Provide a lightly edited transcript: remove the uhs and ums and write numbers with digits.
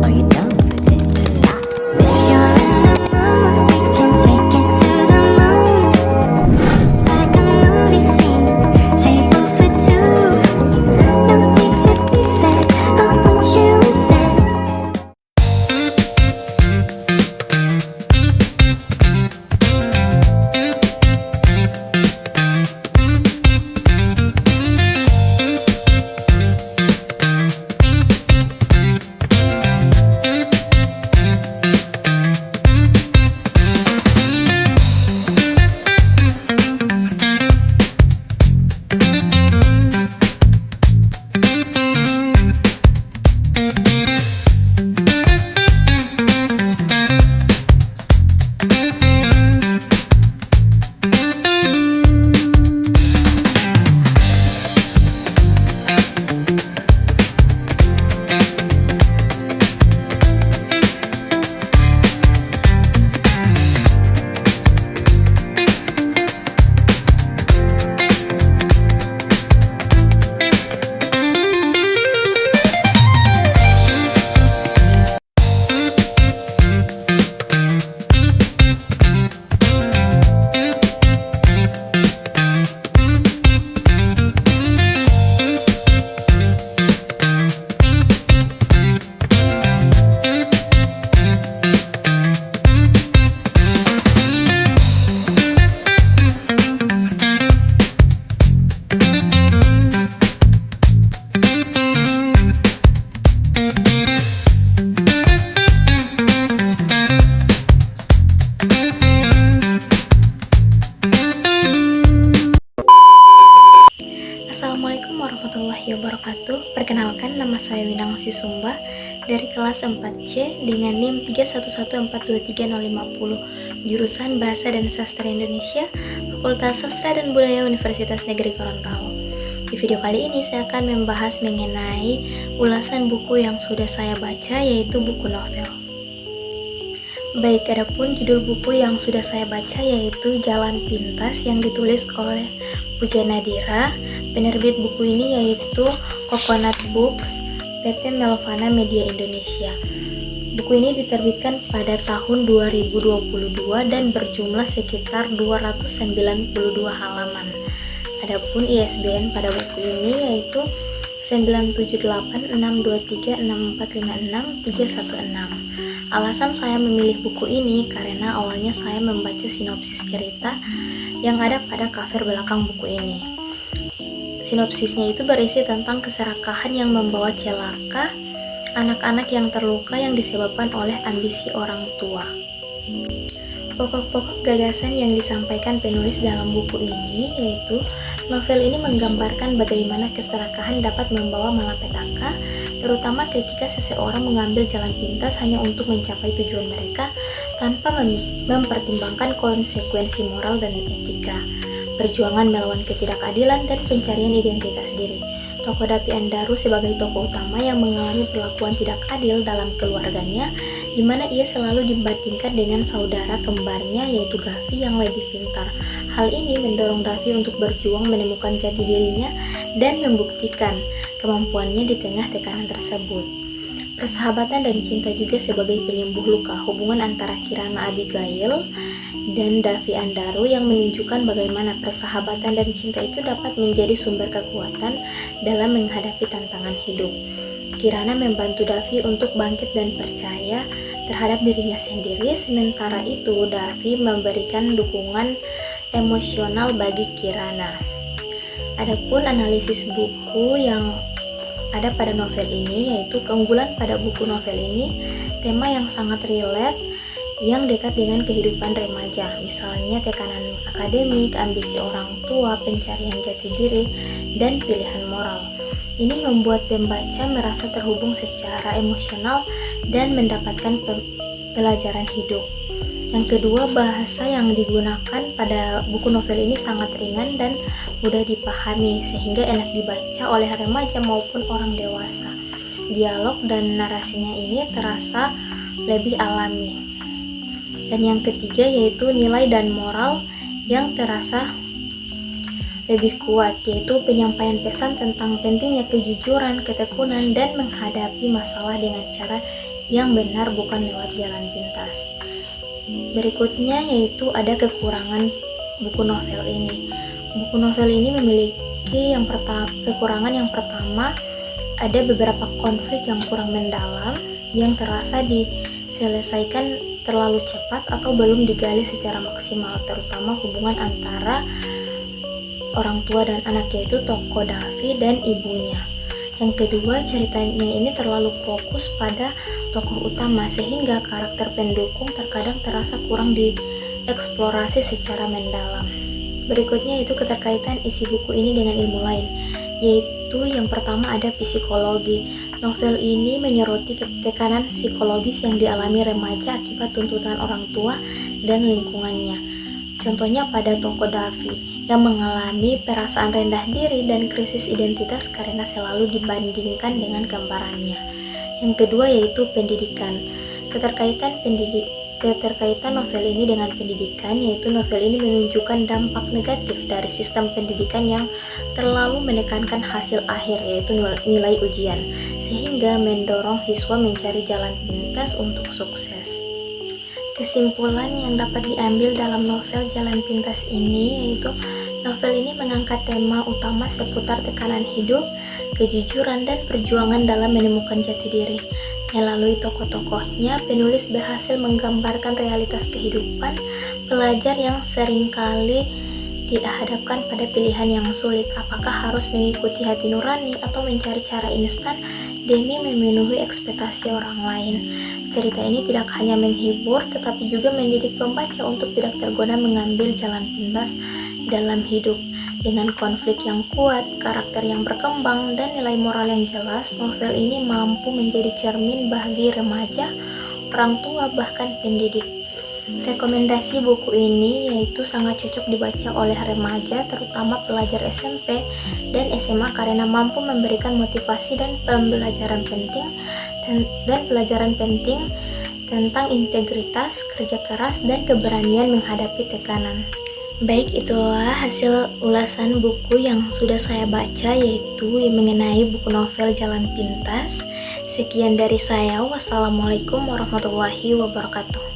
Are you down for this? If you're in the mood, we can take it to the moon. Just like a movie scene, table for two. No need to be fed, I want you instead. Assalamualaikum warahmatullahi wabarakatuh. Perkenalkan, nama saya Winangsi Sumba dari kelas 4C dengan NIM 3114230550, jurusan Bahasa dan Sastra Indonesia, Fakultas Sastra dan Budaya Universitas Negeri Gorontalo. Di video kali ini saya akan membahas mengenai ulasan buku yang sudah saya baca, yaitu buku novel. Baik, adapun judul buku yang sudah saya baca yaitu Jalan Pintas yang ditulis oleh Puja Nadira. Penerbit buku ini yaitu Coconut Books, PT Melvana Media Indonesia. Buku ini diterbitkan pada tahun 2022 dan berjumlah sekitar 292 halaman. Adapun ISBN pada buku ini yaitu 9786236456316. Alasan saya memilih buku ini karena awalnya saya membaca sinopsis cerita yang ada pada cover belakang buku ini. Sinopsisnya itu berisi tentang keserakahan yang membawa celaka anak-anak yang terluka yang disebabkan oleh ambisi orang tua. Pokok-pokok gagasan yang disampaikan penulis dalam buku ini yaitu novel ini menggambarkan bagaimana keserakahan dapat membawa malapetaka, terutama ketika seseorang mengambil jalan pintas hanya untuk mencapai tujuan mereka tanpa mempertimbangkan konsekuensi moral dan etika, perjuangan melawan ketidakadilan, dan pencarian identitas diri. Tokoh Dapi Andaru sebagai tokoh utama yang mengalami perlakuan tidak adil dalam keluarganya, di mana ia selalu dibandingkan dengan saudara kembarnya yaitu Gavi yang lebih pintar. Hal ini mendorong Davi untuk berjuang menemukan jati dirinya dan membuktikan kemampuannya di tengah tekanan tersebut. Persahabatan dan cinta juga sebagai penyembuh luka hubungan antara Kirana Abigail dan Davi Andaru yang menunjukkan bagaimana persahabatan dan cinta itu dapat menjadi sumber kekuatan dalam menghadapi tantangan hidup. Kirana membantu Davi untuk bangkit dan percaya terhadap dirinya sendiri, sementara itu Davi memberikan dukungan emosional bagi Kirana. Adapun analisis buku yang ada pada novel ini yaitu keunggulan pada buku novel ini, tema yang sangat relate yang dekat dengan kehidupan remaja, misalnya tekanan akademik, ambisi orang tua, pencarian jati diri, dan pilihan moral. Ini membuat pembaca merasa terhubung secara emosional dan mendapatkan pelajaran hidup. Yang kedua, bahasa yang digunakan pada buku novel ini sangat ringan dan mudah dipahami sehingga enak dibaca oleh remaja maupun orang dewasa. Dialog dan narasinya ini terasa lebih alami. Dan yang ketiga yaitu nilai dan moral yang terasa lebih kuat, yaitu penyampaian pesan tentang pentingnya kejujuran, ketekunan, dan menghadapi masalah dengan cara yang benar, bukan lewat jalan pintas. Berikutnya yaitu ada kekurangan buku novel ini. Buku novel ini memiliki kekurangan yang pertama, ada beberapa konflik yang kurang mendalam, yang terasa diselesaikan terlalu cepat atau belum digali secara maksimal, terutama hubungan antara orang tua dan anak, yaitu tokoh Davi dan ibunya. Yang kedua, ceritanya ini terlalu fokus pada tokoh utama sehingga karakter pendukung terkadang terasa kurang dieksplorasi secara mendalam. Berikutnya itu keterkaitan isi buku ini dengan ilmu lain, yaitu yang pertama ada psikologi. Novel ini menyoroti tekanan psikologis yang dialami remaja akibat tuntutan orang tua dan lingkungannya. Contohnya pada tokoh Davi yang mengalami perasaan rendah diri dan krisis identitas karena selalu dibandingkan dengan gambarannya. Yang kedua yaitu pendidikan. Keterkaitan novel ini dengan pendidikan, yaitu novel ini menunjukkan dampak negatif dari sistem pendidikan yang terlalu menekankan hasil akhir, yaitu nilai ujian, sehingga mendorong siswa mencari jalan pintas untuk sukses. Kesimpulan yang dapat diambil dalam novel Jalan Pintas ini yaitu novel ini mengangkat tema utama seputar tekanan hidup, kejujuran, dan perjuangan dalam menemukan jati diri. Melalui tokoh-tokohnya, penulis berhasil menggambarkan realitas kehidupan pelajar yang seringkali dihadapkan pada pilihan yang sulit, apakah harus mengikuti hati nurani atau mencari cara instan demi memenuhi ekspektasi orang lain. Cerita ini tidak hanya menghibur, tetapi juga mendidik pembaca untuk tidak tergoda mengambil jalan pintas dalam hidup. Dengan konflik yang kuat, karakter yang berkembang, dan nilai moral yang jelas, novel ini mampu menjadi cermin bagi remaja, orang tua, bahkan pendidik. Rekomendasi buku ini yaitu sangat cocok dibaca oleh remaja, terutama pelajar SMP dan SMA, karena mampu memberikan motivasi dan pelajaran penting tentang integritas, kerja keras, dan keberanian menghadapi tekanan. Baik, itulah hasil ulasan buku yang sudah saya baca, yaitu mengenai buku novel Jalan Pintas. Sekian dari saya. Wassalamualaikum warahmatullahi wabarakatuh.